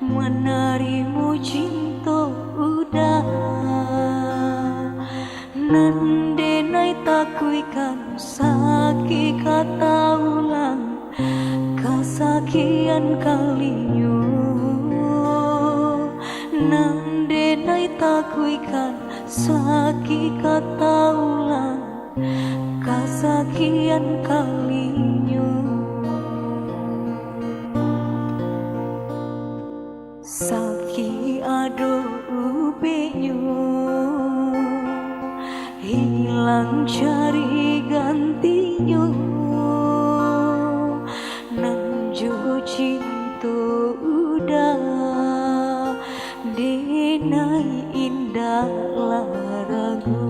menarimu cinta udah nandenai takuikan sakit kata ulang kesakian kalinya nandenai takuikan sakit kata ulang kesakian kalinya Saki ado ubenyo hilang cari gantinya nanjo cinta udah denai indah laragu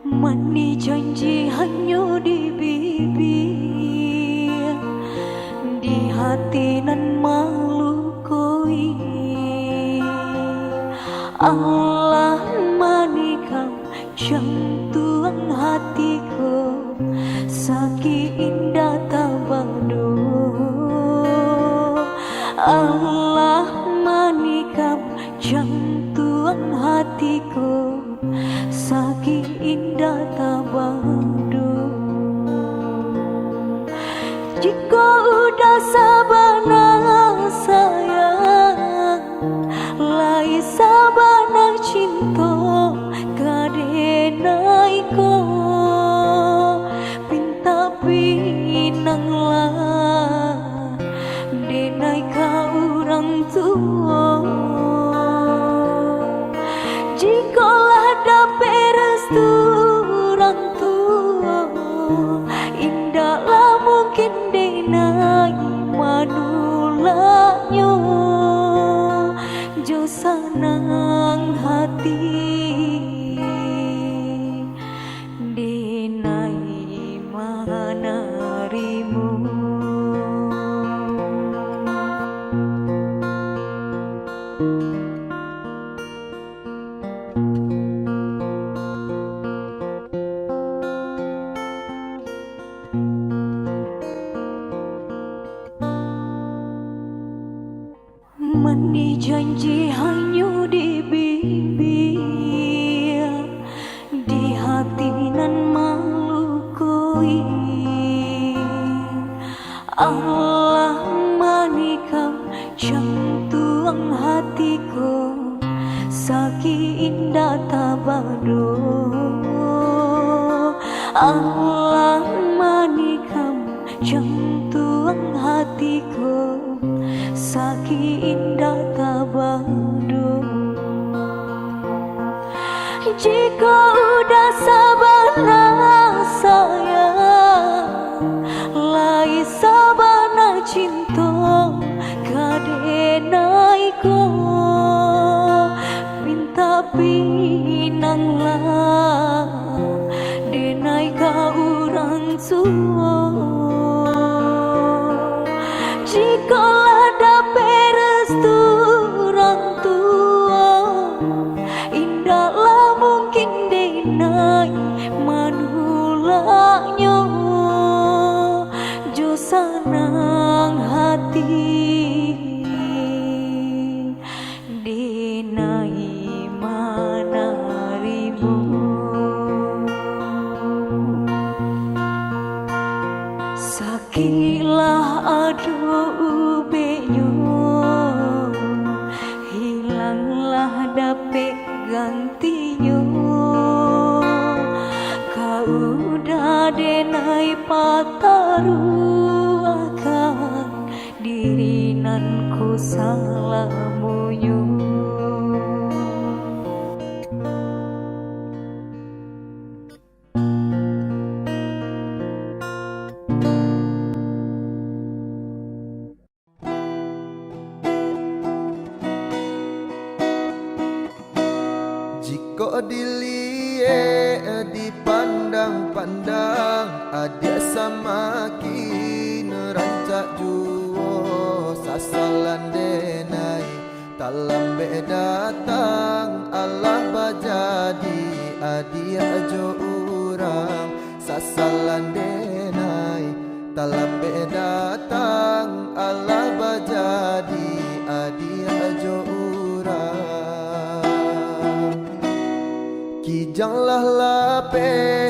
mani janji hanya di bibir di hati nan malu koi Allah manikam jantung hatiku sakit indah tabado Allah manikam jantung hatiku sakit indah tabado jika udah sabana sayang lai sabana cinta kadenai ko pinta pinanglah denai ka orang tua jikalah dapat restu orang tua indahlah mungkin denai manulanya jo senang hati denai manarimu mani janji hanya di bibir di hati nan malu koi Allah manikam jantung hatiku sakit indah tabado Allah manikam jantung hatiku sakit indah tabado jika udah sabana sayang lai sabana cinta kadenai ko minta pinanglah denai ka orang tua jikalah dapat restu orang tua indahlah mungkin denai manulanya jo senang hati denai manarimu sakilah ado ubenyo hilanglah dapat gantinya kau udah denai pataruakan diri nan ku salamunyo Jika dilie dipandang-pandang ada sama kini rancak juo sasalan denai talambe datang Allah bajadi adia jo urang sasalan denai tak lambe datang Allah bajadi adi ajo urang. Kijanglah lapeonan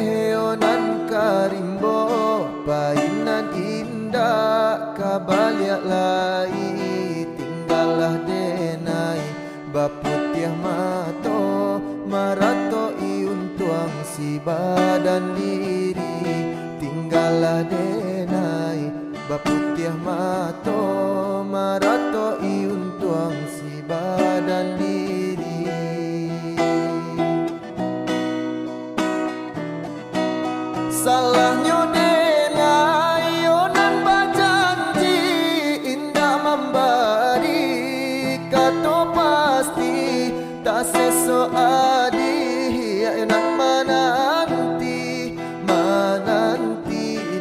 karimbo painan indah kabaliak lai tinggallah denai baputiah mato marato iun tuang si badan diri tinggallah denai baputiah mato marato iun tuang si badan diri. Salahnya denai onan bajanji indah memberi kato pasti tak seso adi enak menanti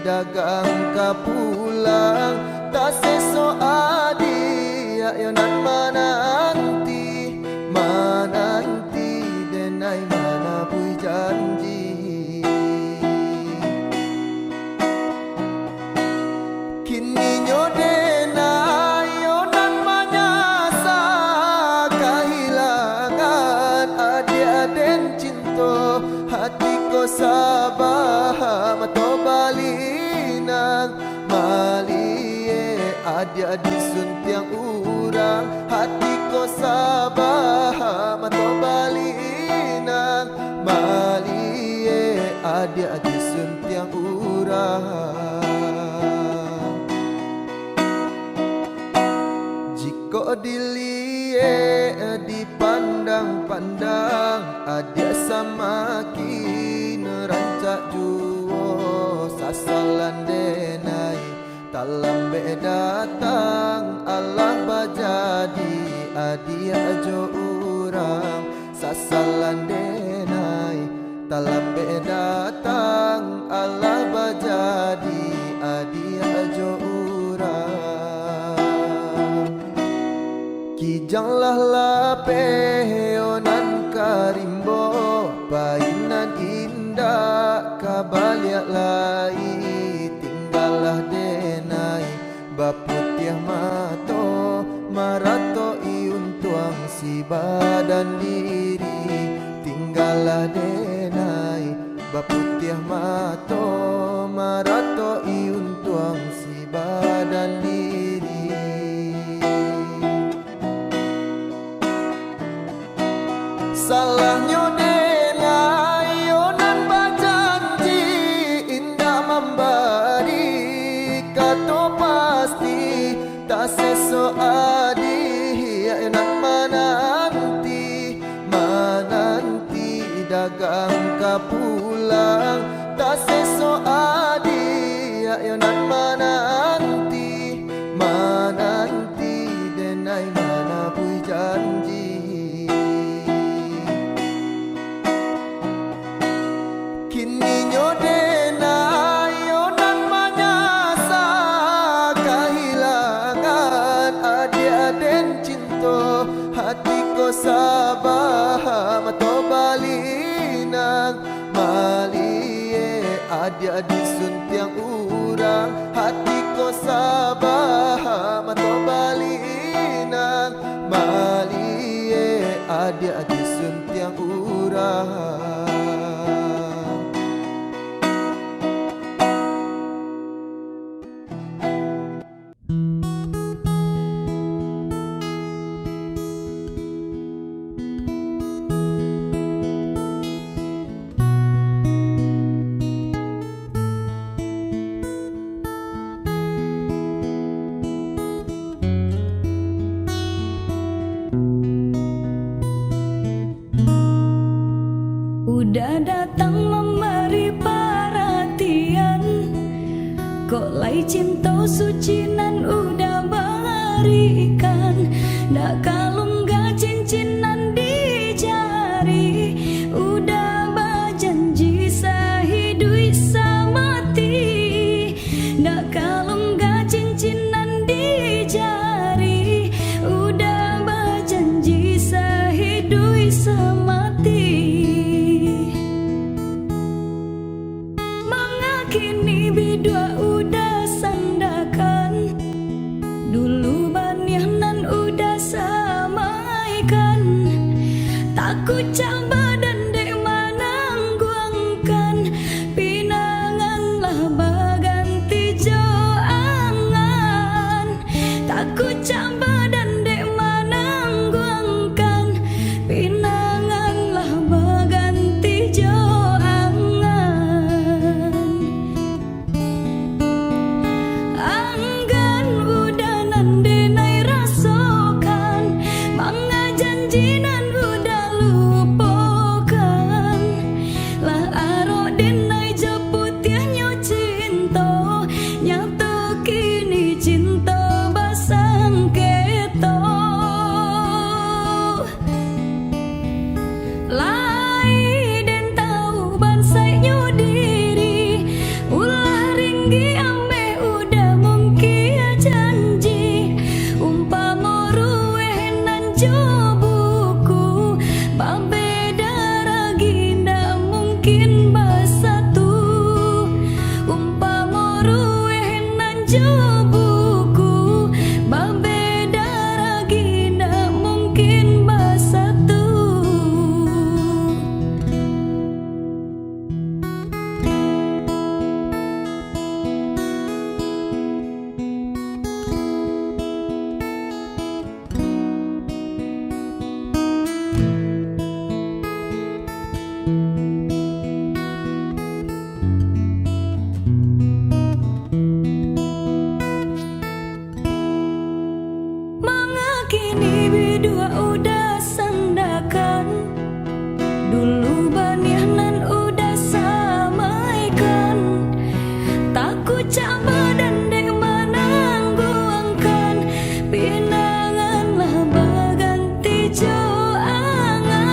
dagang kapulang tak seso adi enak menanti denai mana bui janji. Kini denai onan manyasa kehilangan adik-adik cinta hatiku sabah mato balinang malie adik-adik suntiang urang hatiku sabah mato balinang malie adik-adik suntiang urang. Jika dilie dipandang-pandang adia samakin rancak juo sasalan denai tak lambe datang Allah bajadi adia ajo urang sasalan denai tak lambe datang Allah bajadi adia ajo urang. Kijanglah lapeonan karimbo painan indah kabaliak lai tinggallah denai baputiah mato marato iun tuang si badan diri tinggallah denai baputiah mato marato iun tuang si badan diri. Salahnya denai onan bajanji indah memberi kato pasti tak seso adi enak menanti dagang kapulang tak seso adi enak menanti denai mana bui janji. Kini denai onan manyasa kehilangan adik-adik cinta hatiku sabah mato balinang malie adik-adik suntiang urang hatiku sabah mato balinang malie adik-adik suntiang urang. Udah datang memberi perhatian, kok lai cinta suci nan udah berikan. Dak kalung gak cincinan di jari, udah berjanji sahidui samati. Dak kalung gak cincinan di jari, udah berjanji sahidui samati. Kini bidua udah jubuku babeda lagi ndak mungkin bersatu. Kini berdua udah sandakan, dulu banianan udah samaikan. Takut cabar dan dek menangguangkan, pinanganlah berganti joangan.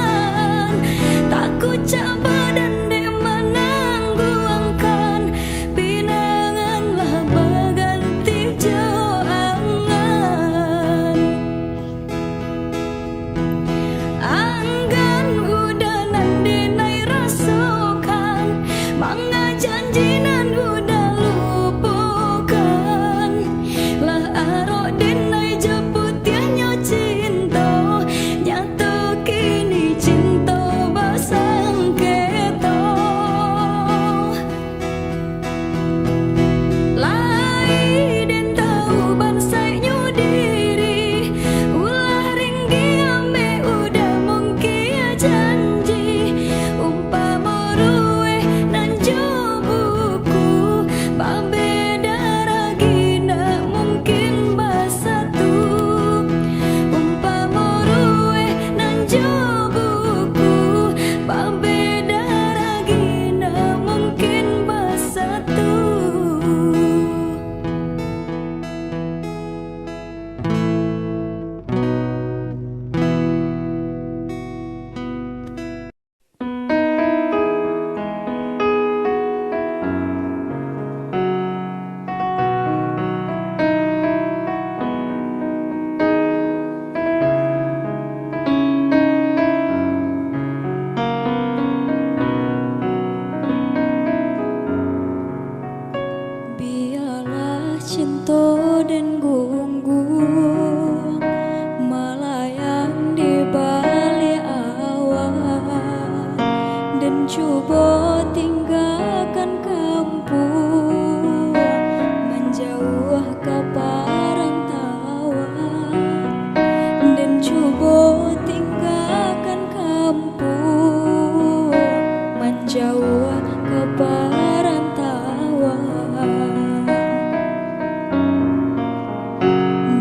Takut cabar dan dek menangguangkan, pinanganlah berganti joangan. Anggan udah nandi nai rasokan, manga janjinan udah lupakan. Lah aro dinai jemput nyo cinta, nyata kini cinta basang keto. Lai den tahu bansai nyo diri, ulah ringgi ame udah mungkin janji. Umpama ruwe nan jubuku babeda lagi ndak mungkin bersatu. Umpama ruwe nan jubuku babeda lagi ndak mungkin bersatu. Biarlah cinta dan gunggung melayang di balik awan, dan coba tinggalkan kampung menjauh ke perantauan. Dan coba tinggalkan kampung menjauh ke perantauan.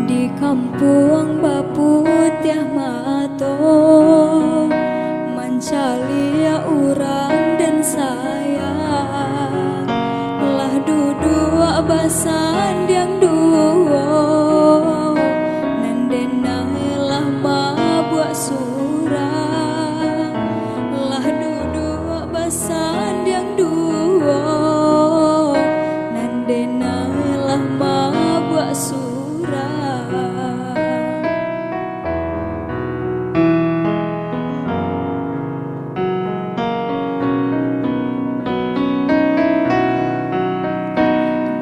Di kampung baputiah mato mencari orang dan sayang. Lah duduk basandang duo, nandenailah mabuk surang. Lah duduk basandang duo, nandenailah mabuk surang.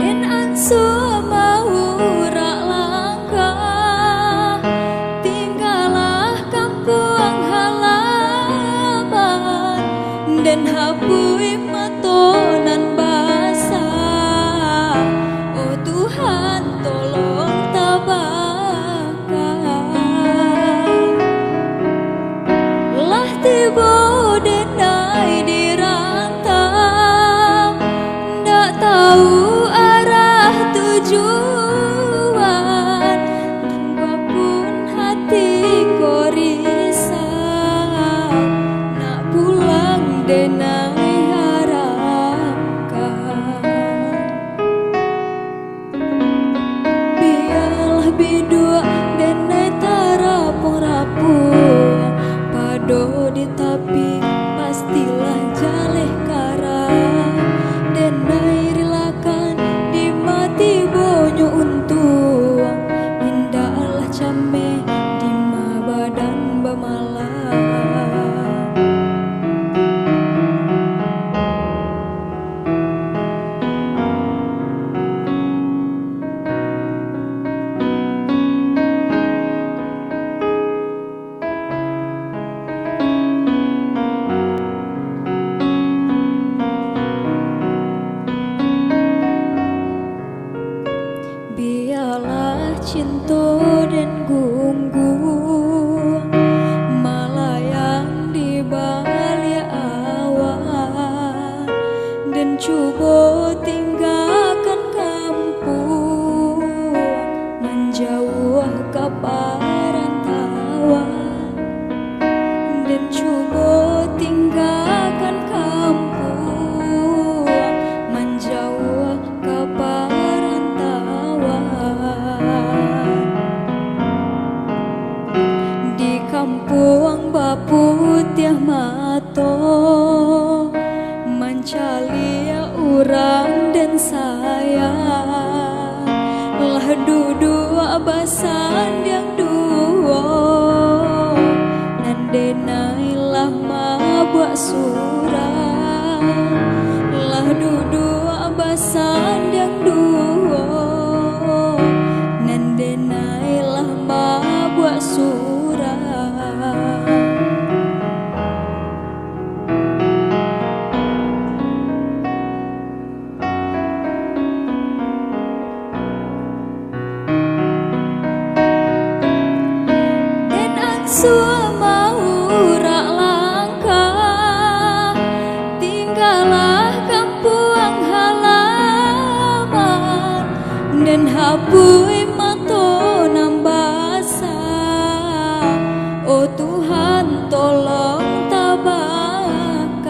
Den ansu mau rak langkah, tinggallah kampung halaman, dan hapui matonan basah. Oh Tuhan tolong tabah, Biarlah cinta dan gunggung melayang di balik awan, dan coba tinggalkan kampung menjauh ke perantauan, dan coba tinggalkan kampung menjauh ke perantauan. Di kampung baputih mato mencari orang dan sayang, lah duduk basan yang dua nandenailah mabuk surah, lah duduk basan yang dua nandenailah mabuk surah. Dan angsua mau rak langkah, tinggallah kampung halaman, dan hapui mato nambasa. Oh Tuhan tolong tabahkan,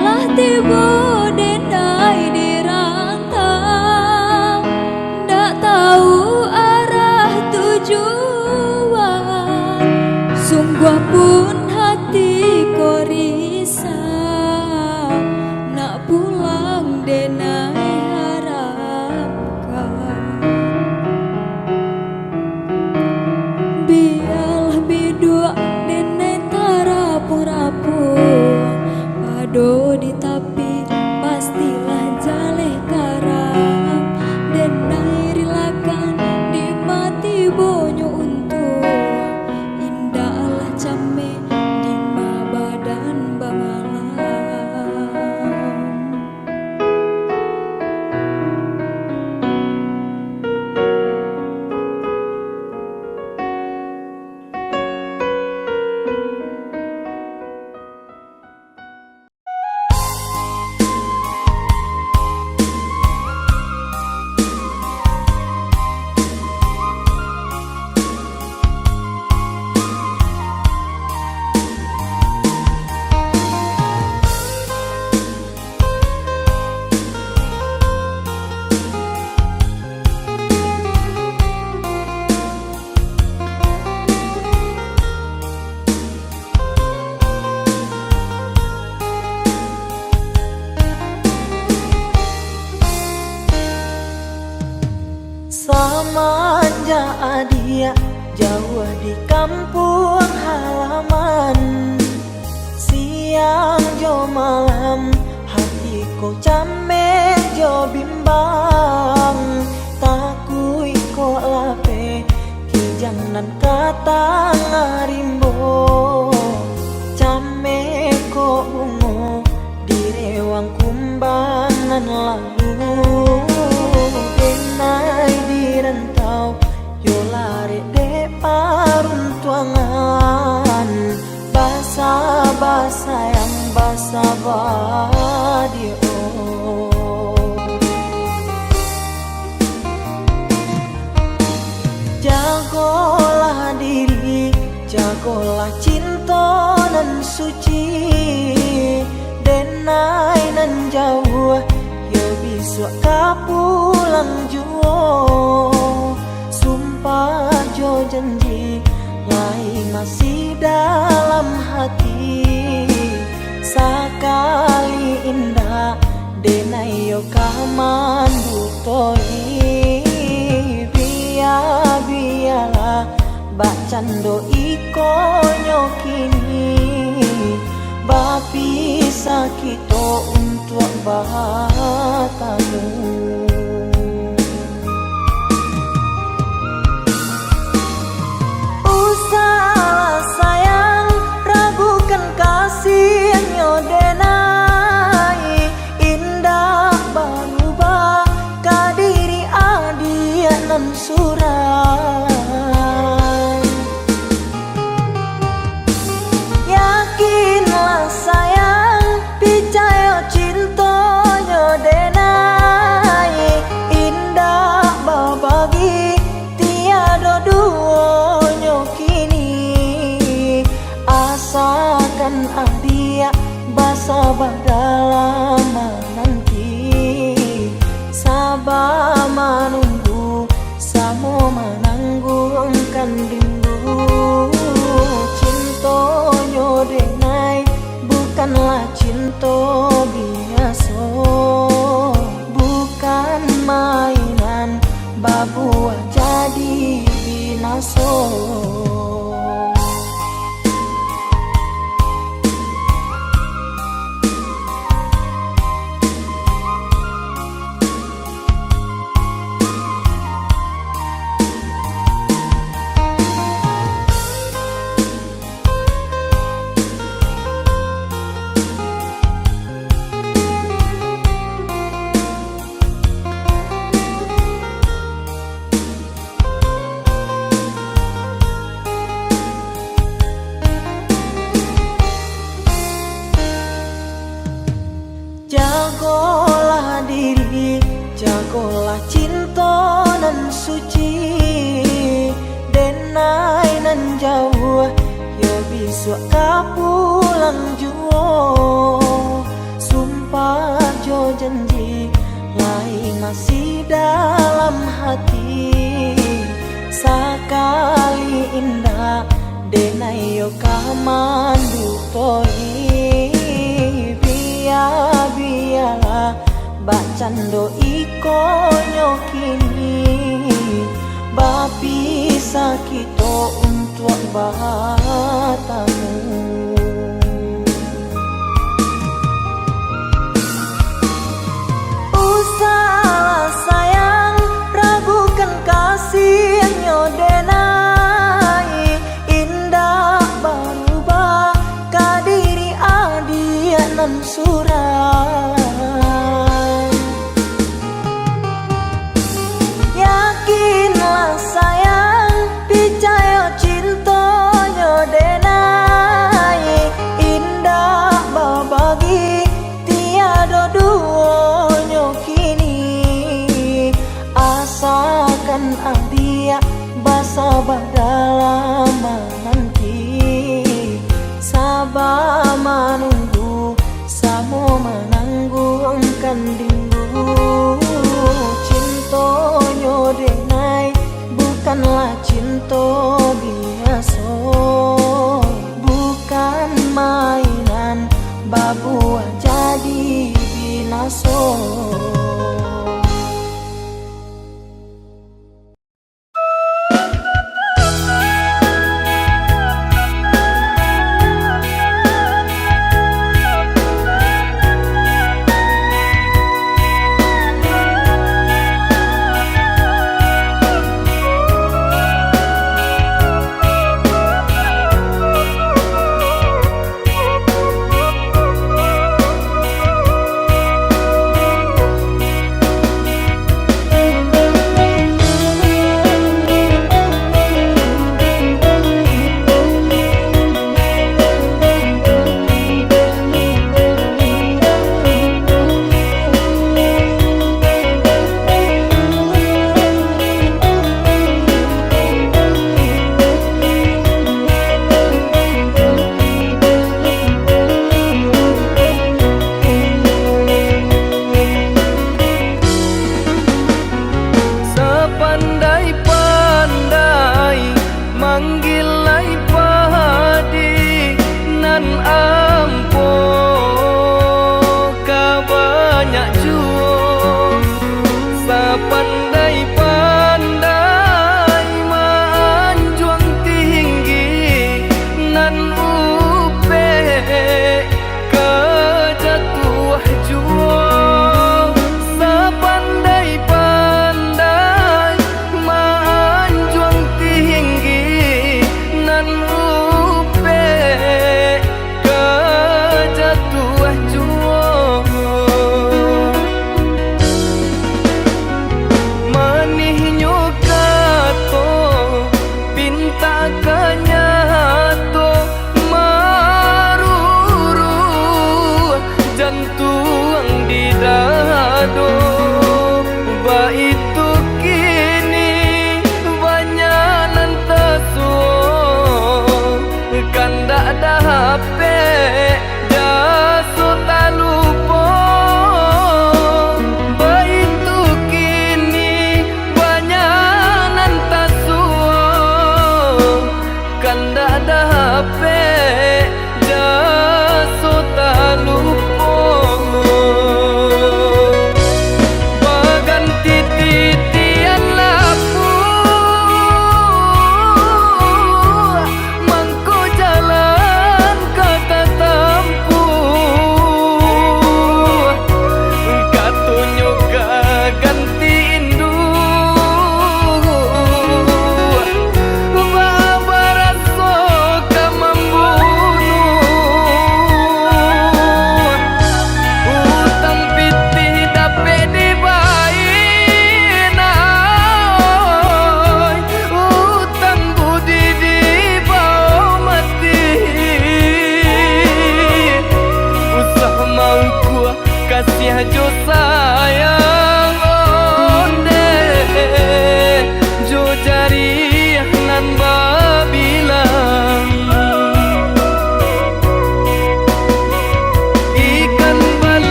lah tiba denai di rantau, ndak tahu arah tujuan, sungguh pun hati ko risau, nak pulang denai harapkan. Biarlah bidua denai tarapung-rapung, pado di tapi pastilah jaleh karam, denai rilakan di mati bonyo untuk indahlah came di badan bamalam. Samanja adia jauh di kampung halaman, siang jo malam hatiku came jo bimbang, takui ko lape kijanan kata ngarimbo, came ko ungu di rewang kumbangan lalu, denai di rantau yo lari de paruntuangan, basa-basa yang basa badio. Jagolah diri, jagolah cinta nan suci, denai nan jauh yo bisa kapulang juo, sumpah jo janji lai masih dalam hati, sakali indah denai yo kaman butoi, biarlah bacando iko nyokini, bapi sakito untuk bahatamu. Usahlah sayang, ragukan kasih nyodenai, indah baru suci denai nan jauh yo bisu ka pulang juo sumpah jo janji lai masih dalam hati sakali indah denai yo kamandu tori biya bacando iko nyokini bapi sakito untuk batamu usah sayang ragukan kasih nyodenai indah berubah kadiri adia nan surah yakinlah sayang picayo cintonyo denai indah babagi tiada duonyo kini asakan adia basa dalam nanti sabar menunggu samo menanggungkan rindu cintonyo denai bukanlah cinta biasa bukan mainan babua jadi binaso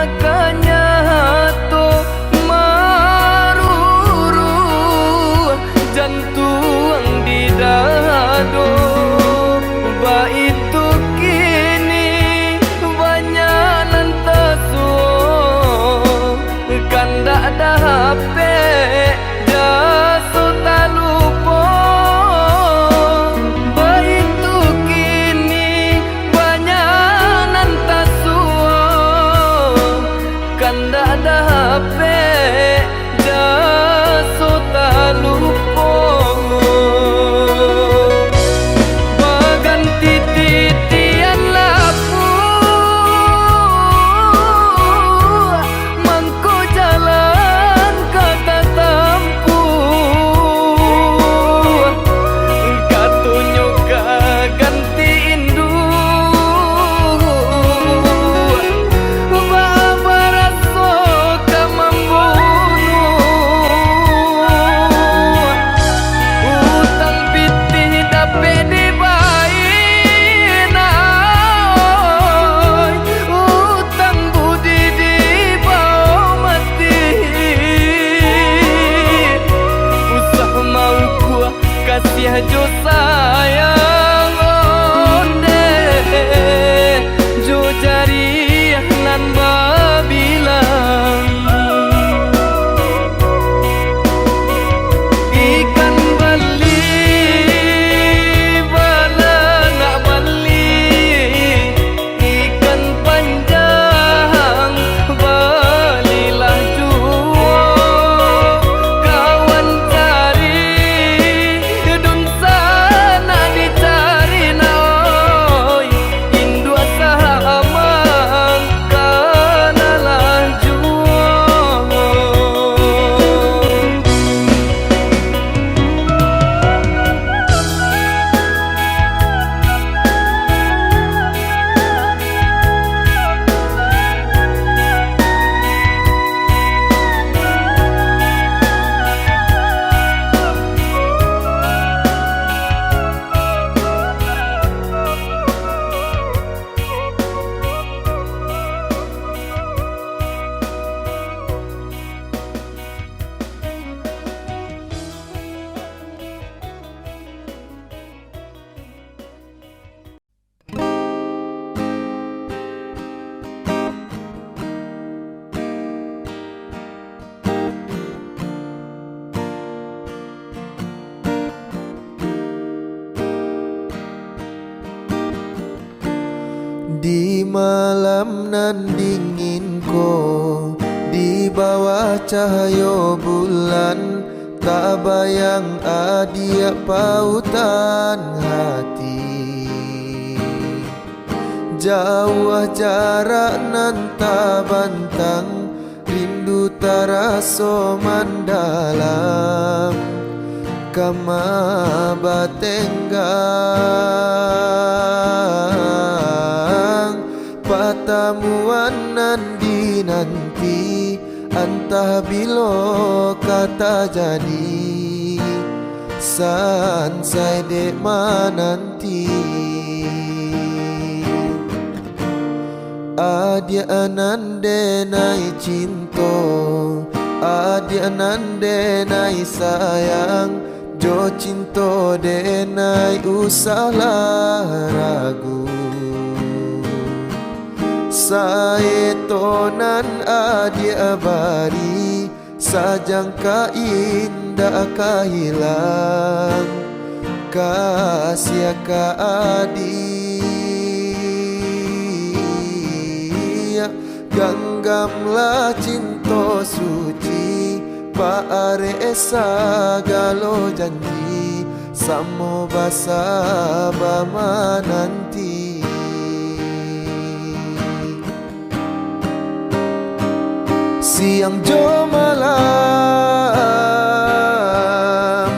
makanya to maruru jantung di dado. Ba itu kini banyak nantasu kan dak ada HP jaso tak lupa. Ba itu kini banyak nantasu kan dak ada HP jaso tak lupa. Baganti titian laku mangko jalan kata tampuh katunjuk ganti indu baba raso kamambunuh utang pitih dape dibain ay utang budi dibawa mati usah mau gua kasih jo sayang onde jo jariah nan babilang ikan bali bala nak bali ikan panjang balilah jua kawan cari dun sana dicari naoi indu sahamang kanalah jua. Di malam nan dingin ko, di bawah cahaya bulan, tak bayang adia pautan hati. Jauh jarak nan tak bantang, rindu taraso mandalam, kama batenggang patamuan nan dinanti, antah bilo kata jadi sansai dek mananti. Adia anande nai cinto, adia anande nai sayang, jo cinto denai usahlah ragu. Saetonan adia bari, sajang ka indah ka hilang, kasih ka adi. Ganggamlah cinta suci, paare sagalo janji, samo basa bama nanti. Siang jo malam,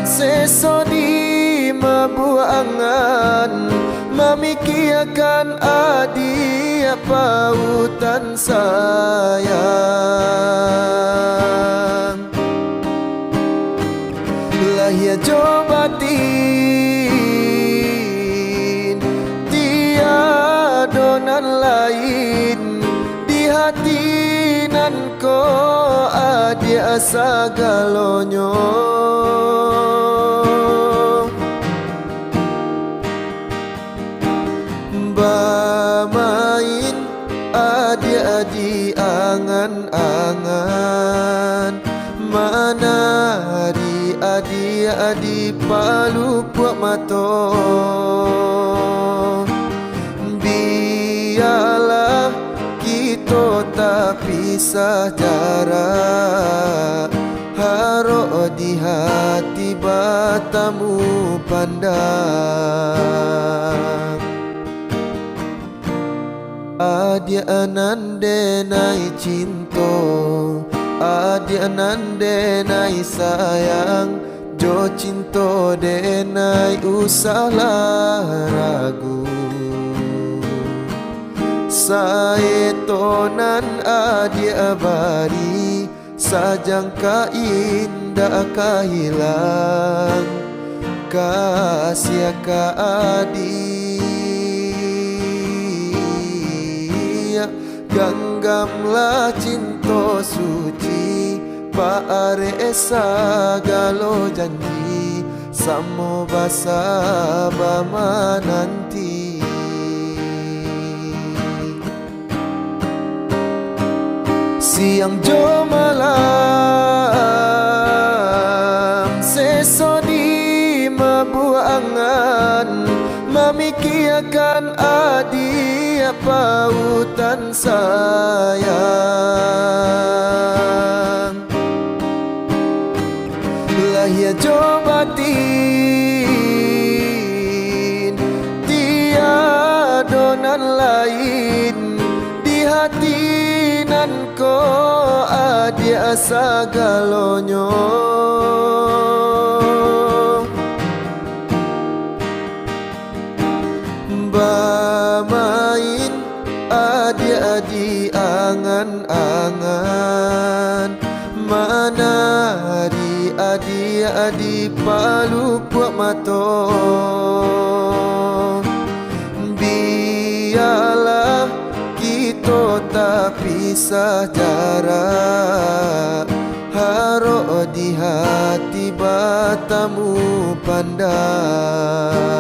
sesoni mabuangan, mamikiakan adia pautan sayang. Lahia jo batin, tiada nan lain di hati nan ko adia sagalonyo. Bamain adi-adi angan-angan, mana adi-adi palu puak mato. Biarlah kita tak pisah jarak, harok di hati batamu pandang. Adia anande nai cinto, adia anande nai sayang, jo cinto denai usahlah ragu. Saetonan adia bari, sajang ka indah ka hilang, kasih ka adi. Genggamlah cinta suci, paare sagalo janji, samo basa bama nanti. Siang jo malam, sesoni mabuangan, memikirkan adik pautan sayang. Lahir jo batin, tiada nan lain, di hati nan ko adia sagalonyo. Bamain adi-adi angan-angan, mana adi-adi palu puak mato. Biarlah kita tak pisah jarak, harok di hati batamu pandang.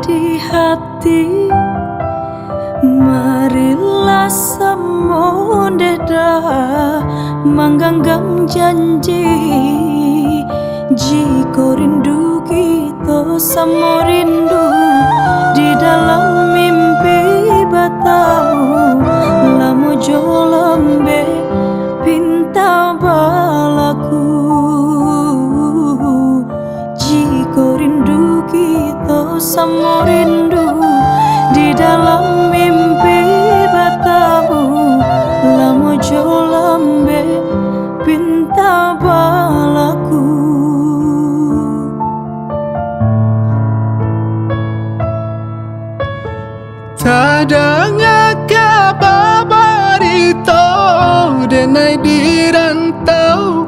di hati, marilah samondeda menggenggam janji. Jika rindu kita sama rindu di dalam mimpi batau, lamo jolambe pinta balaku. Jika rindu kita sama rindu di dalam mimpi batau, lamo jolambe pinta balaku. Tadanga kabarito denai di rantau,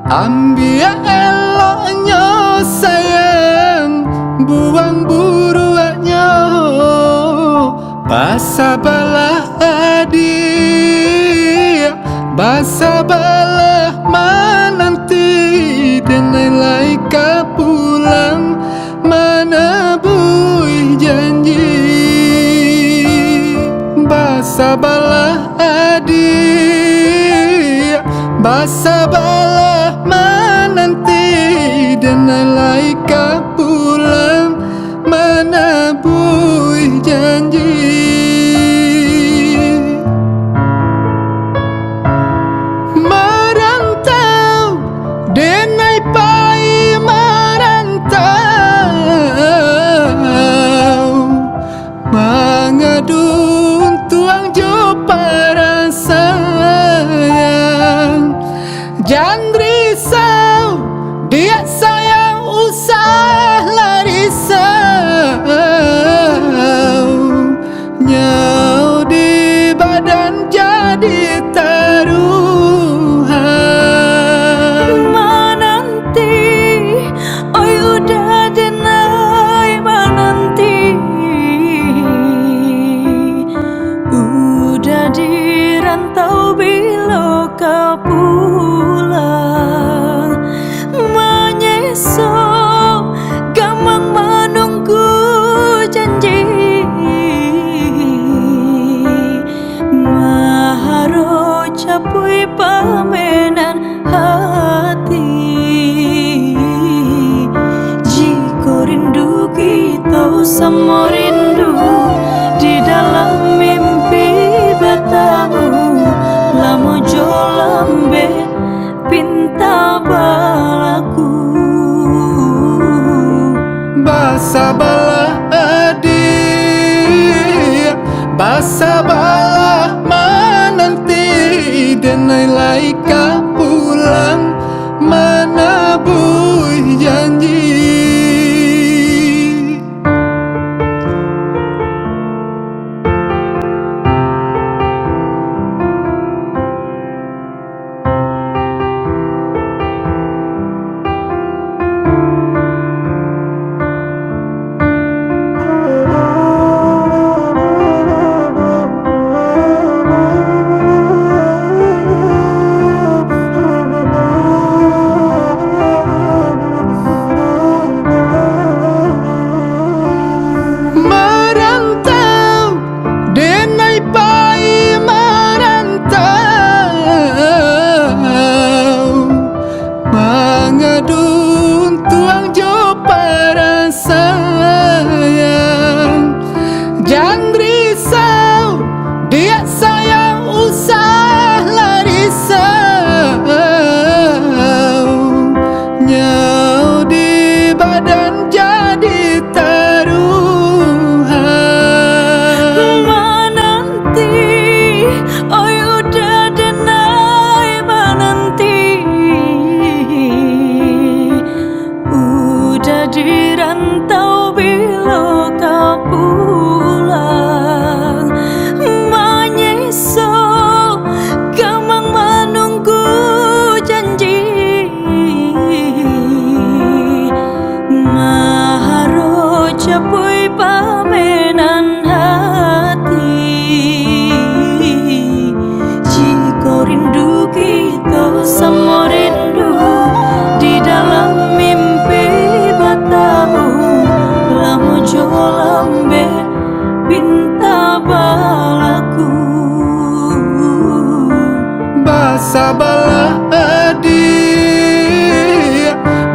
ambia eloknya sayang, buang buruannya. Basa balah adi, basa balah menanti, denai laika pulang menebui janji. Basa balah adi, basa balah menanti, denai laika pulang menebui janji. Merantau denai pai merantau, mengadun tuang jo para sayang. Jangan risau, dia sayang usah larisau. Nyau di badan jadi taruhan. Menanti, oi udah denai menanti, udah di rantau bila kau pulang. Menyesal gamang menunggu janji, maharo capui pamenan hati. Jika rindu kita sama rindu di dalam mimpi batau, lamo jolambe pinta balaku. Basa balah adi, basa balah menanti, denai laika pulang menebui janji. basa baladi,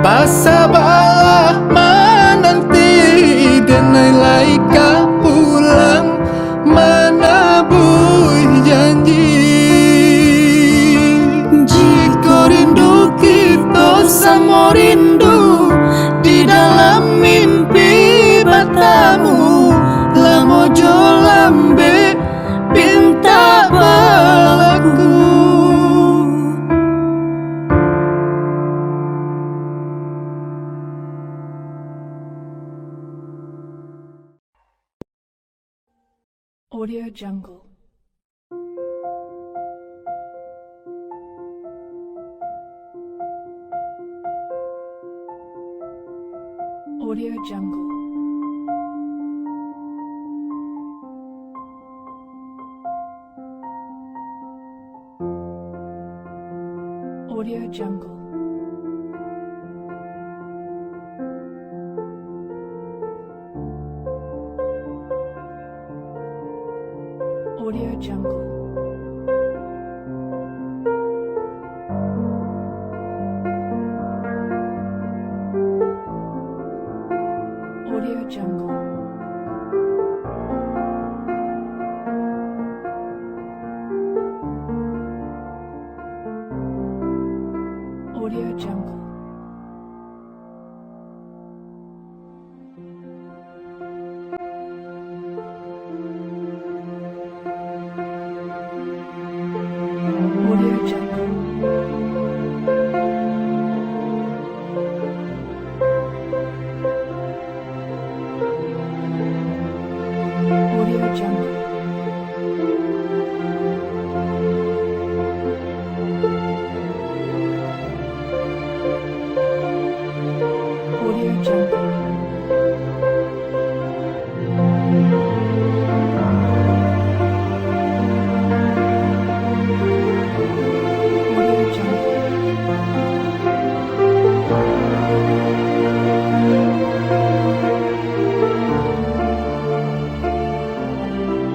basa balah menanti denai laika pulang menabui janji. Jika rindu kita sama rindu di dalam mimpi batamu, lamojo lambe pinta balaku. Audio Jungle. Audio Jungle. Audio Jungle. Audio Jungle. Audio Jungle. Audio Jungle. Audio Jungle. Audio Jungle. Audio Jungle.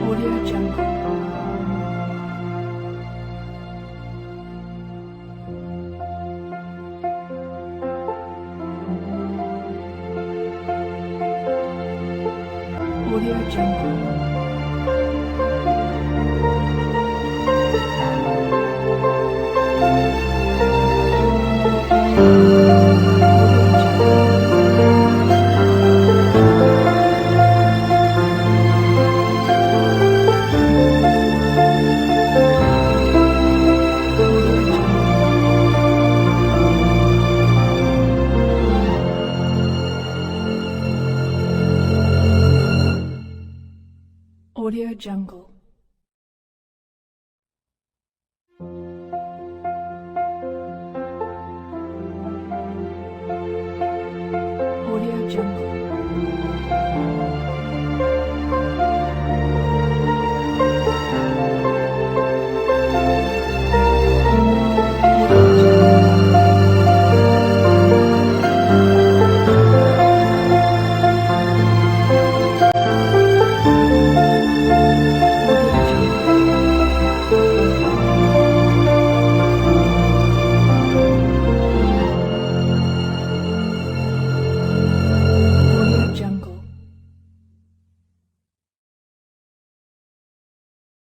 Audio Jungle. Audio Jungle. Audio Jungle.